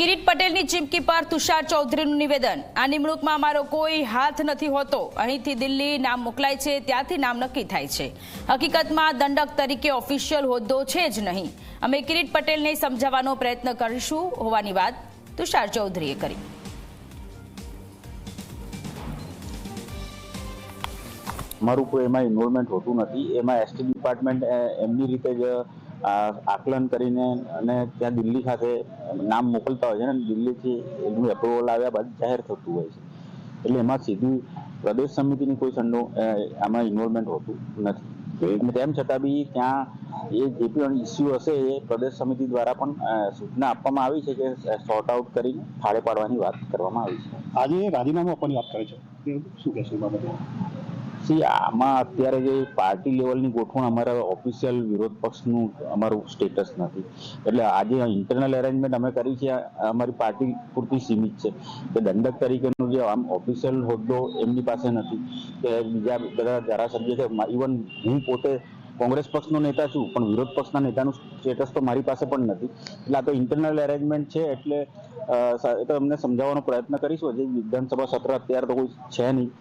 કિરીટ પટેલની ચીમકી પર તુષાર ચૌધરીનું નિવેદન। આ નિમણૂકમાં અમારો કોઈ હાથ નથી હોતો। અહીંથી દિલ્હી નામ મોકલાય છે, ત્યાંથી નામ નક્કી થાય છે। હકીકતમાં દંડક તરીકે ઓફિશિયલ હોદ્દો છે જ નહીં। અમે કિરીટ પટેલને સમજાવવાનો પ્રયત્ન કરીશું હોવાની વાત તુષાર ચૌધરીએ કરી। અમારું કોઈ એમાં ઇન્વોલ્વમેન્ટ હોતું નથી। એમાં એસટી ડિપાર્ટમેન્ટ એમની રીતે જ આકલન કરીને અને ત્યાં દિલ્હી ખાતે નામ મોકલતા હોય છે ને દિલ્હીથી એનું એપ્રુવલ આવ્યા બાદ જાહેર થતું હોય છે, એટલે એમાં સીધું પ્રદેશ સમિતિની કોઈ આમાં ઇન્વોલ્વમેન્ટ હોતું નથી। અને તેમ છતાં બી ત્યાં એ જે પણ ઇસ્યુ હશે એ પ્રદેશ સમિતિ દ્વારા પણ સૂચના આપવામાં આવી છે કે સોર્ટ આઉટ કરી ફાળે પાડવાની વાત કરવામાં આવી છે। આજે રાજીનામું આપવાની વાત કરે છે, શું કહેશો એ બાબતે? આમાં અત્યારે જે પાર્ટી લેવલની ગોઠવણ અમારા ઓફિશિયલ વિરોધ પક્ષનું અમારું સ્ટેટસ નથી, એટલે આજે ઇન્ટરનલ એરેન્જમેન્ટ અમે કરી છે અમારી પાર્ટી પૂરતી સીમિત છે કે દંડક તરીકેનો જે આમ ઓફિશિયલ હોદ્દો એમની પાસે નથી કે બીજા બધા ધારાસભ્ય છે। ઇવન હું પોતે કોંગ્રેસ પક્ષનો નેતા છું પણ વિરોધ પક્ષના નેતાનું સ્ટેટસ તો મારી પાસે પણ નથી, એટલે આ તો ઇન્ટરનલ એરેન્જમેન્ટ છે। એટલે અમને સમજાવવાનો પ્રયત્ન કરીશું। હજી વિધાનસભા સત્ર અત્યારે તો કોઈ છે નહીં।